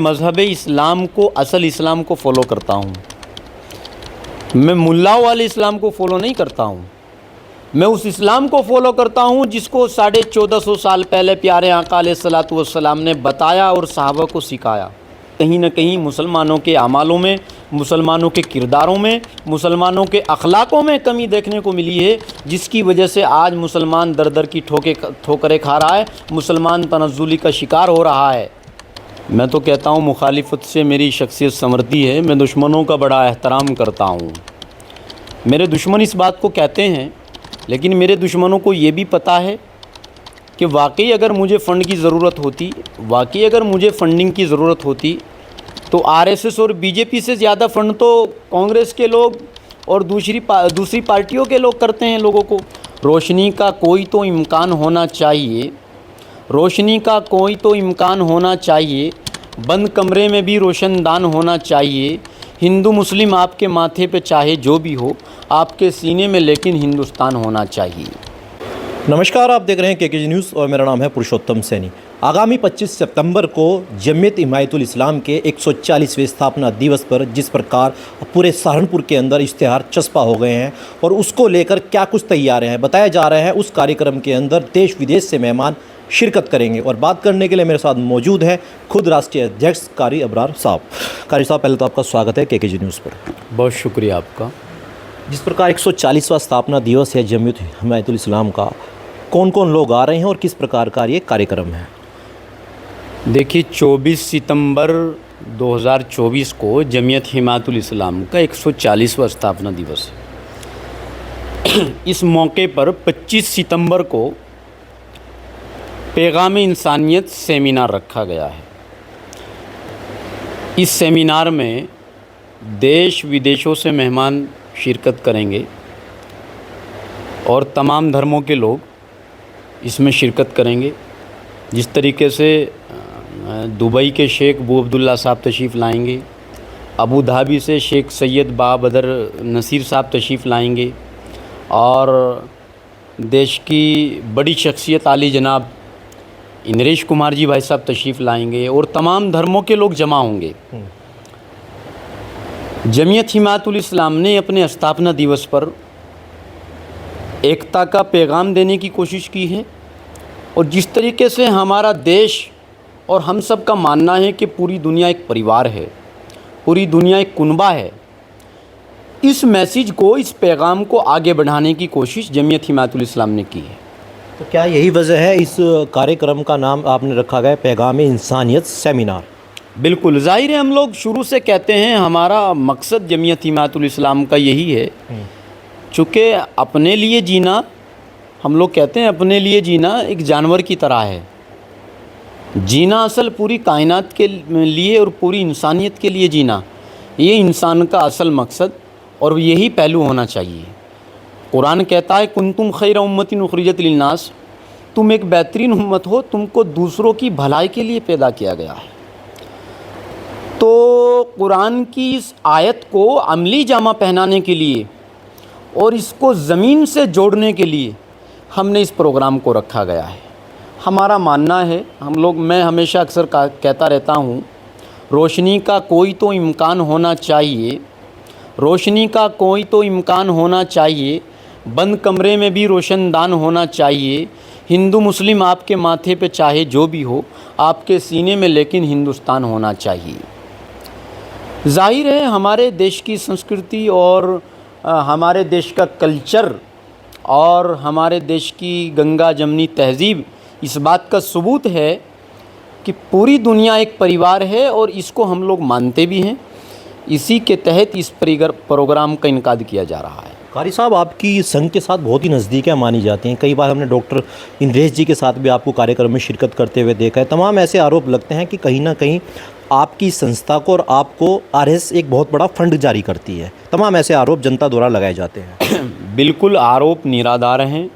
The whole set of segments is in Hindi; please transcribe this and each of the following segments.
मज़हब इस्लाम को, असल इस्लाम को फ़ॉलो करता हूँ। मैं मुल्लाओं वाले इस्लाम को फ़ॉलो नहीं करता हूँ। मैं उस इस्लाम को फ़ॉलो करता हूँ जिसको 1450 साल पहले प्यारे आका अलैहिस्सलातु वस्सलाम ने बताया और सहाबा को सिखाया। कहीं न कहीं मुसलमानों के अमालों में, मुसलमानों के किरदारों में, मुसलमानों के अखलाक़ों में कमी देखने को मिली है, जिसकी वजह से आज मुसलमान दर दर की ठोकरें खा रहा है, मुसलमान तनज़्ज़ुली का शिकार हो रहा है। मैं तो कहता हूँ मुखालिफत से मेरी शख्सियत संवरती है। मैं दुश्मनों का बड़ा एहतराम करता हूँ। मेरे दुश्मन इस बात को कहते हैं, लेकिन मेरे दुश्मनों को ये भी पता है कि वाकई अगर मुझे फ़ंड की ज़रूरत होती, वाकई अगर मुझे फ़ंडिंग की ज़रूरत होती, तो आरएसएस और बीजेपी से ज़्यादा फ़ंड तो कांग्रेस के लोग और दूसरी पार्टियों के लोग करते हैं लोगों को। रोशनी का कोई तो इम्कान होना चाहिए, रोशनी का कोई तो इम्कान होना चाहिए, बंद कमरे में भी रोशनदान होना चाहिए। हिंदू मुस्लिम आपके माथे पे चाहे जो भी हो, आपके सीने में लेकिन हिंदुस्तान होना चाहिए। नमस्कार, आप देख रहे हैं केकेजी न्यूज़ और मेरा नाम है पुरुषोत्तम सैनी। आगामी 25 सितंबर को जमीयत हिमायतुल इस्लाम के 140वें स्थापना दिवस पर जिस प्रकार पूरे सहारनपुर के अंदर इश्तिहार चस्पा हो गए हैं और उसको लेकर क्या कुछ तैयार हैं बताया जा रहा है, उस कार्यक्रम के अंदर देश विदेश से मेहमान शिरकत करेंगे। और बात करने के लिए मेरे साथ मौजूद हैं खुद राष्ट्रीय अध्यक्ष कारी अबरार साहब। कारी साहब, पहले तो आपका स्वागत है केकेजी न्यूज़ पर। बहुत शुक्रिया आपका। जिस प्रकार 140वां स्थापना दिवस है जमीयत हिमायतुल इस्लाम का, कौन कौन लोग आ रहे हैं और किस प्रकार का ये कार्यक्रम है? देखिए, 24 सितंबर 2024 को जमीयत हिमायतुल इस्लाम का 140वां स्थापना दिवस है। इस मौके पर 25 सितंबर को पैगाम इंसानियत सेमिनार रखा गया है। इस सेमिनार में देश विदेशों से मेहमान शिरकत करेंगे और तमाम धर्मों के लोग इसमें शिरकत करेंगे। जिस तरीके से दुबई के शेख बू अब्दुल्ला साहब तशरीफ़ लाएंगे, अबू धाबी से शेख सैयद बाबदर नसीर साहब तशरीफ़ लाएंगे और देश की बड़ी शख्सियत आली जनाब नरेश कुमार जी भाई साहब तशरीफ़ लाएंगे और तमाम धर्मों के लोग जमा होंगे। जमीयत हिमायतुल इस्लाम ने अपने स्थापना दिवस पर एकता का पैगाम देने की कोशिश की है और जिस तरीके से हमारा देश और हम सब का मानना है कि पूरी दुनिया एक परिवार है, पूरी दुनिया एक कुनबा है, इस मैसेज को, इस पैगाम को आगे बढ़ाने की कोशिश जमीयत हिमायतुल इस्लाम ने की है। तो क्या यही वजह है इस कार्यक्रम का नाम आपने रखा गया पैगाम इंसानियत सेमिनार? बिल्कुल, ज़ाहिर है, हम लोग शुरू से कहते हैं हमारा मकसद जमीयत हिमायतुल इस्लाम का यही है। चूँकि अपने लिए जीना, हम लोग कहते हैं अपने लिए जीना एक जानवर की तरह है। जीना असल पूरी कायनात के लिए और पूरी इंसानियत के लिए जीना, ये इंसान का असल मकसद और यही पहलू होना चाहिए। कुरान कहता है कुंतुम खैर उम्मतिन उखरिजत लिन्नास, तुम एक बेहतरीन उम्मत हो, तुमको दूसरों की भलाई के लिए पैदा किया गया है। तो कुरान की इस आयत को अमली जामा पहनाने के लिए और इसको ज़मीन से जोड़ने के लिए हमने इस प्रोग्राम को रखा गया है। हमारा मानना है, मैं हमेशा अक्सर कहता रहता हूँ, रोशनी का कोई तो इम्कान होना चाहिए, रोशनी का कोई तो इम्कान होना चाहिए, बंद कमरे में भी रोशनदान होना चाहिए। हिंदू मुस्लिम आपके माथे पे चाहे जो भी हो, आपके सीने में लेकिन हिंदुस्तान होना चाहिए। ज़ाहिर है हमारे देश की संस्कृति और हमारे देश का कल्चर और हमारे देश की गंगा जमनी तहज़ीब इस बात का सबूत है कि पूरी दुनिया एक परिवार है और इसको हम लोग मानते भी हैं। इसी के तहत इस प्रोग्राम का इनकाद किया जा रहा है। कारी साहब, आपकी संघ के साथ बहुत ही नज़दीकियाँ मानी जाती हैं। कई बार हमने डॉक्टर नरेश जी के साथ भी आपको कार्यक्रम में शिरकत करते हुए देखा है। तमाम ऐसे आरोप लगते हैं कि कहीं ना कहीं आपकी संस्था को और आपको आरएस एक बहुत बड़ा फंड जारी करती है। तमाम ऐसे आरोप जनता द्वारा लगाए जाते हैं। बिल्कुल, आरोप निराधार हैं।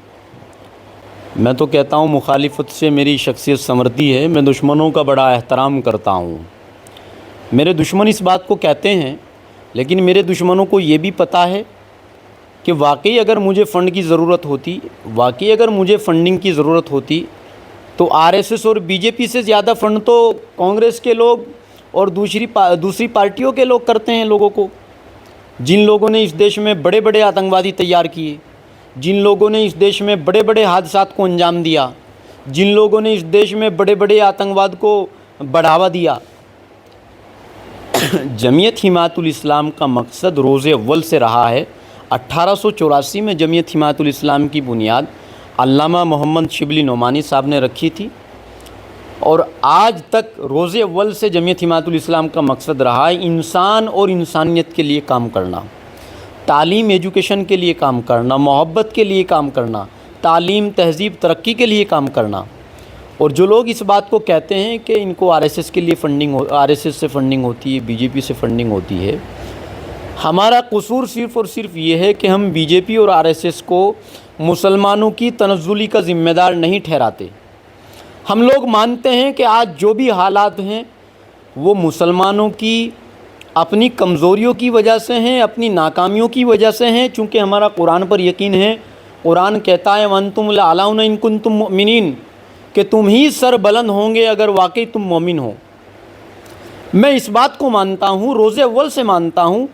मैं तो कहता हूँ मुखालिफत से मेरी शख्सियत संवरती है। मैं दुश्मनों का बड़ा एहतराम करता हूँ। मेरे दुश्मन इस बात को कहते हैं, लेकिन मेरे दुश्मनों को ये भी पता है कि वाकई अगर मुझे फ़ंड की ज़रूरत होती, वाकई अगर मुझे फ़ंडिंग की ज़रूरत होती, तो आरएसएस और बीजेपी से ज़्यादा फ़ंड तो कांग्रेस के लोग और दूसरी पार्टियों के लोग करते हैं लोगों को, जिन लोगों ने इस देश में बड़े बड़े आतंकवादी तैयार किए, जिन लोगों ने इस देश में बड़े बड़े हादसात को अंजाम दिया, जिन लोगों ने इस देश में बड़े बड़े आतंकवाद को बढ़ावा दिया। जमीयत हिमायतुल इस्लाम का मकसद रोज़े अव्वल से रहा है। 1884 में जमीयत हिमायतुल इस्लाम की बुनियाद अल्लामा मोहम्मद शिबली नोमानी साहब ने रखी थी और आज तक रोज़े अव्वल से जमीयत हिमायतुल इस्लाम का मकसद रहा है इंसान और इंसानियत के लिए काम करना, तालीम एजुकेशन के लिए काम करना, मोहब्बत के लिए काम करना, तालीम तहज़ीब तरक्की के लिए काम करना। और जो लोग इस बात को कहते हैं कि इनको आरएसएस के लिए आरएसएस से फंडिंग होती है, बीजेपी से फंडिंग होती है, हमारा कसूर सिर्फ़ और सिर्फ ये है कि हम बीजेपी और आरएसएस को मुसलमानों की तनज़्ज़ुली का ज़िम्मेदार नहीं ठहराते। हम लोग मानते हैं कि आज जो भी हालात हैं वो मुसलमानों की अपनी कमज़ोरियों की वजह से हैं, अपनी नाकामियों की वजह से हैं। चूँकि हमारा कुरान पर यकीन है, कुरान कहता है वअंतुम लअलाउना इन कुंतुम मुमिनीन, कि तुम ही सर बुलंद होंगे अगर वाकई तुम मोमिन हो। मैं इस बात को मानता हूँ, रोज़े अव्वल से मानता हूँ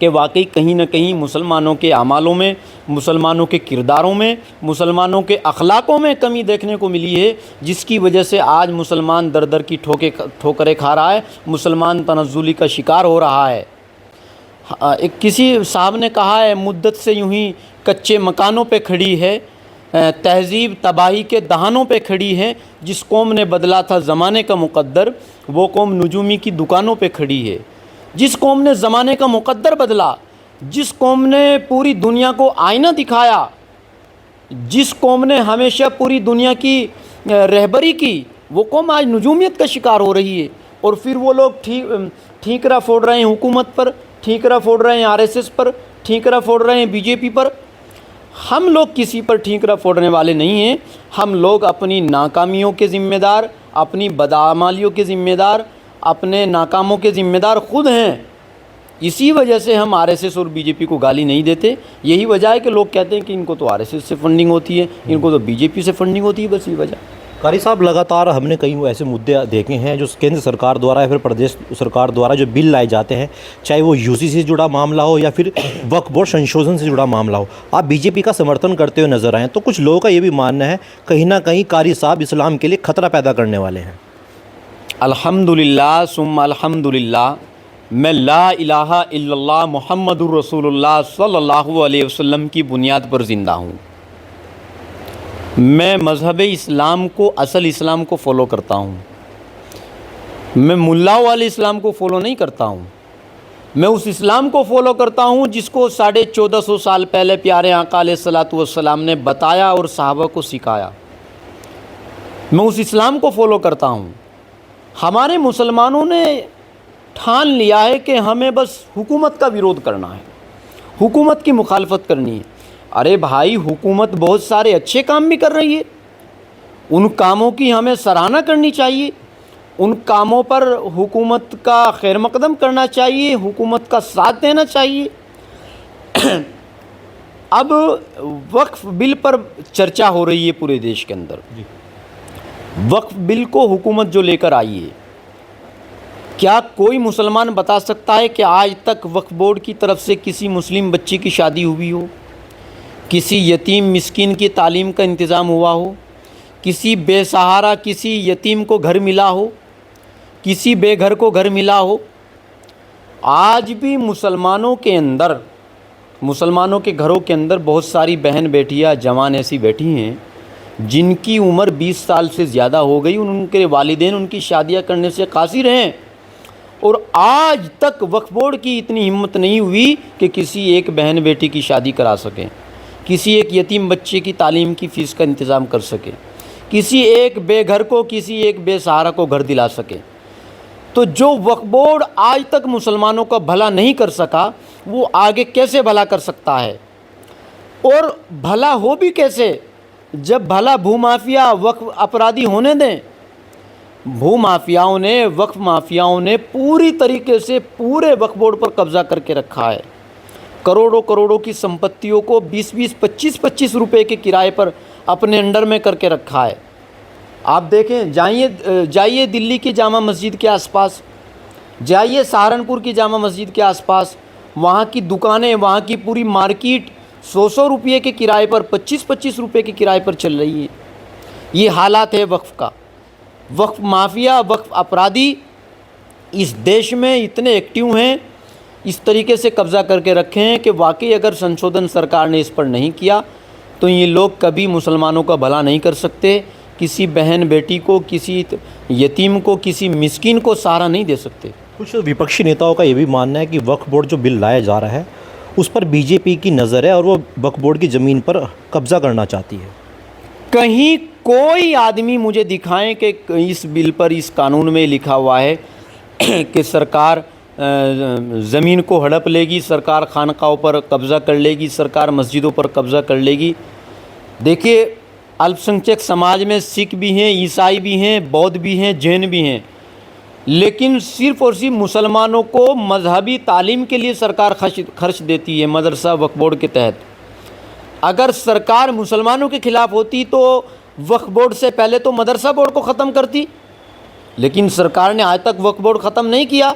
कि वाकई कहीं ना कहीं मुसलमानों के अमालों में, मुसलमानों के किरदारों में, मुसलमानों के अखलाक़ों में कमी देखने को मिली है, जिसकी वजह से आज मुसलमान दर दर की ठोकरें खा रहा है, मुसलमान तनज़्ज़ुली का शिकार हो रहा है। एक किसी साहब ने कहा है, मुद्दत से यूं ही कच्चे मकानों पे खड़ी है, तहज़ीब तबाही के दहानों पे खड़ी है। जिस कौम ने बदला था ज़माने का मुक़द्दर, वो कौम नजूमी की दुकानों पे खड़ी है। जिस कौम ने ज़माने का मुक़द्दर बदला, जिस कौम ने पूरी दुनिया को आईना दिखाया, जिस कौम ने हमेशा पूरी दुनिया की रहबरी की, वो कौम आज नजूमियत का शिकार हो रही है। और फिर वो लोग ठीकरा फोड़ रहे हैं हुकूमत पर, ठीकरा फोड़ रहे हैं आरएसएस पर, ठीकरा फोड़ रहे हैं बीजेपी पर। हम लोग किसी पर ठीकरा फोड़ने वाले नहीं हैं। हम लोग अपनी नाकामियों के ज़िम्मेदार, अपनी बदआमालियों के ज़िम्मेदार, अपने नाकामों के ज़िम्मेदार खुद हैं। इसी वजह से हम आरएसएस और बीजेपी को गाली नहीं देते। यही वजह है कि लोग कहते हैं कि इनको तो आरएसएस से फंडिंग होती है, इनको तो बीजेपी से फंडिंग होती है, बस ये वजह। कारी साहब, लगातार हमने कई ऐसे मुद्दे देखे हैं जो केंद्र सरकार द्वारा या फिर प्रदेश सरकार द्वारा जो बिल लाए जाते हैं, चाहे वो यूसीसी से जुड़ा मामला हो या फिर वक्फ बोर्ड संशोधन से जुड़ा मामला हो, आप बीजेपी का समर्थन करते हुए नजर आए। तो कुछ लोगों का ये भी मानना है कहीं ना कहीं कारी साहब इस्लाम के लिए ख़तरा पैदा करने वाले हैं। अल्हम्दुलिल्लाह सुम्मा अल्हम्दुलिल्लाह, मैं ला इलाहा इल्लल्लाह मुहम्मदुर रसूलुल्लाह सल्लल्लाहु अलैहि वसल्लम की बुनियाद पर ज़िंदा हूँ। मैं मज़हब इस्लाम को, असल इस्लाम को फ़ॉलो करता हूँ। मैं मुल्लाओं वाले इस्लाम को फ़ॉलो नहीं करता हूँ। मैं उस इस्लाम को फ़ॉलो करता हूँ जिसको 1450 साल पहले प्यारे आका अलैहिस्सलातु वस्सलाम ने बताया और सहाबा को सिखाया। मैं उस इस्लाम को फ़ॉलो करता हूँ। हमारे मुसलमानों ने ठान लिया है कि हमें बस हुकूमत का विरोध करना है, हुकूमत की मुखालफत करनी है। अरे भाई, हुकूमत बहुत सारे अच्छे काम भी कर रही है, उन कामों की हमें सराहना करनी चाहिए, उन कामों पर हुकूमत का खैर मकदम करना चाहिए, हुकूमत का साथ देना चाहिए। अब वक्फ बिल पर चर्चा हो रही है पूरे देश के अंदर। वक्फ बिल को हुकूमत जो लेकर आई है, क्या कोई मुसलमान बता सकता है कि आज तक वक्फ बोर्ड की तरफ से किसी मुस्लिम बच्ची की शादी हुई हो, किसी यतीम मिस्किन की तालीम का इंतज़ाम हुआ हो, किसी बेसहारा किसी यतीम को घर मिला हो, किसी बेघर को घर मिला हो? आज भी मुसलमानों के अंदर, मुसलमानों के घरों के अंदर बहुत सारी बहन बेटियां, जवान ऐसी बैठी हैं जिनकी उम्र 20 साल से ज़्यादा हो गई। उनके वालिदैन उनकी शादियां करने से कासिर हैं और आज तक वक्फ बोर्ड की इतनी हिम्मत नहीं हुई कि किसी एक बहन बेटी की शादी करा सकें, किसी एक यतीम बच्चे की तालीम की फ़ीस का इंतज़ाम कर सके, किसी एक बेघर को, किसी एक बेसहारा को घर दिला सके। तो जो वक्फ बोर्ड आज तक मुसलमानों का भला नहीं कर सका, वो आगे कैसे भला कर सकता है? और भला हो भी कैसे जब भला भूमाफिया वक्फ अपराधी होने दें। भूमाफियाओं ने, वक्फ माफियाओं ने पूरी तरीके से पूरे वक्फ बोर्ड पर कब्ज़ा करके रखा है। करोड़ों करोड़ों की संपत्तियों को 20-20, 25-25 रुपये के किराए पर अपने अंडर में करके रखा है। आप देखें, जाइए दिल्ली की जामा मस्जिद के आसपास जाइए सहारनपुर की जामा मस्जिद के आसपास, वहाँ की दुकानें, वहाँ की पूरी मार्केट 100 रुपये के किराए पर, 25 रुपये के किराए पर चल रही है। ये हालात है वक्फ़ का। वक्फ़ माफिया, वक्फ़ अपराधी इस देश में इतने एक्टिव हैं, इस तरीके से कब्ज़ा करके रखे हैं कि वाकई अगर संशोधन सरकार ने इस पर नहीं किया तो ये लोग कभी मुसलमानों का भला नहीं कर सकते। किसी बहन बेटी को, किसी यतीम को, किसी मिस्किन को सहारा नहीं दे सकते। कुछ विपक्षी नेताओं का ये भी मानना है कि वक्फ बोर्ड जो बिल लाया जा रहा है उस पर बीजेपी की नज़र है और वो वक्फ बोर्ड की ज़मीन पर कब्ज़ा करना चाहती है। कहीं कोई आदमी मुझे दिखाएं कि इस बिल पर, इस कानून में लिखा हुआ है कि सरकार ज़मीन को हड़प लेगी, सरकार खानकाहों पर कब्ज़ा कर लेगी, सरकार मस्जिदों पर कब्ज़ा कर लेगी। देखिए, अल्पसंख्यक समाज में सिख भी हैं, ईसाई भी हैं, बौद्ध भी हैं, जैन भी हैं, लेकिन सिर्फ़ और सिर्फ मुसलमानों को मजहबी तालीम के लिए सरकार खर्च देती है मदरसा वक्फ बोर्ड के तहत। अगर सरकार मुसलमानों के ख़िलाफ़ होती तो वक्फ बोर्ड से पहले तो मदरसा बोर्ड को ख़त्म करती, लेकिन सरकार ने आज तक वक्फ बोर्ड ख़त्म नहीं किया।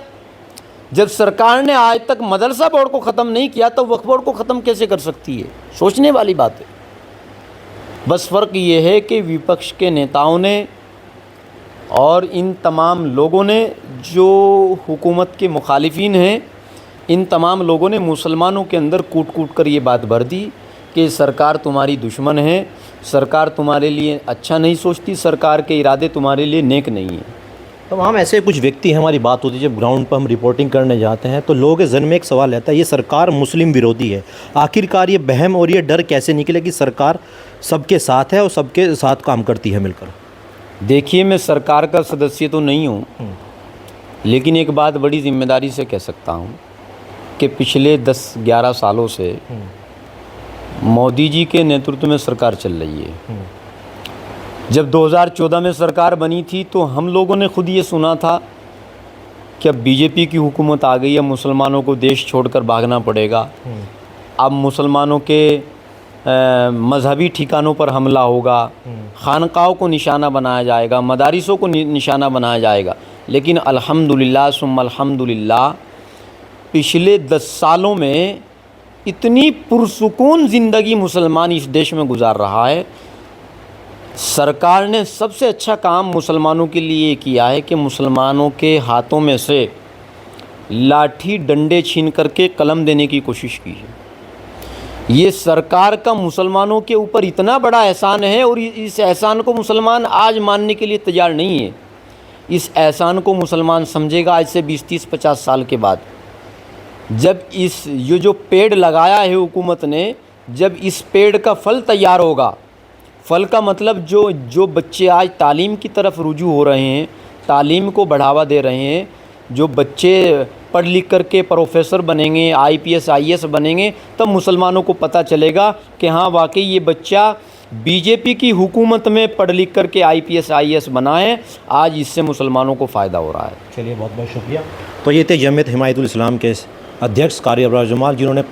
जब सरकार ने आज तक मदरसा बोर्ड को ख़त्म नहीं किया तो वक्फ बोर्ड को ख़त्म कैसे कर सकती है? सोचने वाली बात है। बस फ़र्क ये है कि विपक्ष के नेताओं ने और इन तमाम लोगों ने जो हुकूमत के मुखालिफिन हैं, इन तमाम लोगों ने मुसलमानों के अंदर कूट कूट कर ये बात भर दी कि सरकार तुम्हारी दुश्मन है, सरकार तुम्हारे लिए अच्छा नहीं सोचती, सरकार के इरादे तुम्हारे लिए नेक नहीं है। तो हम ऐसे कुछ व्यक्ति हैं, हमारी बात होती है जब ग्राउंड पर हम रिपोर्टिंग करने जाते हैं तो लोगों के जहन में एक सवाल रहता है, ये सरकार मुस्लिम विरोधी है। आखिरकार ये बहम और ये डर कैसे निकले कि सरकार सबके साथ है और सबके साथ काम करती है मिलकर? देखिए, मैं सरकार का सदस्य तो नहीं हूँ, लेकिन एक बात बड़ी ज़िम्मेदारी से कह सकता हूँ कि पिछले 10-11 सालों से मोदी जी के नेतृत्व में सरकार चल रही है। जब 2014 में सरकार बनी थी तो हम लोगों ने खुद ये सुना था कि अब बीजेपी की हुकूमत आ गई है, मुसलमानों को देश छोड़कर भागना पड़ेगा, अब मुसलमानों के मजहबी ठिकानों पर हमला होगा, खानकाहों को निशाना बनाया जाएगा, मदारिसों को निशाना बनाया जाएगा। लेकिन अल्हम्दुलिल्लाह सुम्मा अल्हम्दुलिल्लाह पिछले 10 सालों में इतनी पुरसुकून ज़िंदगी मुसलमान इस देश में गुजार रहा है। सरकार ने सबसे अच्छा काम मुसलमानों के लिए किया है कि मुसलमानों के हाथों में से लाठी डंडे छीन करके कलम देने की कोशिश की है। ये सरकार का मुसलमानों के ऊपर इतना बड़ा एहसान है और इस एहसान को मुसलमान आज मानने के लिए तैयार नहीं है। इस एहसान को मुसलमान समझेगा आज से 20-30-50 साल के बाद, जब ये जो पेड़ लगाया है हुकूमत ने, जब इस पेड़ का फल तैयार होगा। फल का मतलब जो बच्चे आज तालीम की तरफ रुजू हो रहे हैं, तालीम को बढ़ावा दे रहे हैं, जो बच्चे पढ़ लिख करके प्रोफेसर बनेंगे, IPS IAS बनेंगे, तब मुसलमानों को पता चलेगा कि हाँ वाकई ये बच्चा बीजेपी की हुकूमत में पढ़ लिख करके IPS IAS बना है, आज इससे मुसलमानों को फ़ायदा हो रहा है। चलिए, बहुत बहुत शुक्रिया। तो ये थे जमीयत हिमायतुल इस्लाम के अध्यक्ष कारी अबरार जमाल, जिन्होंने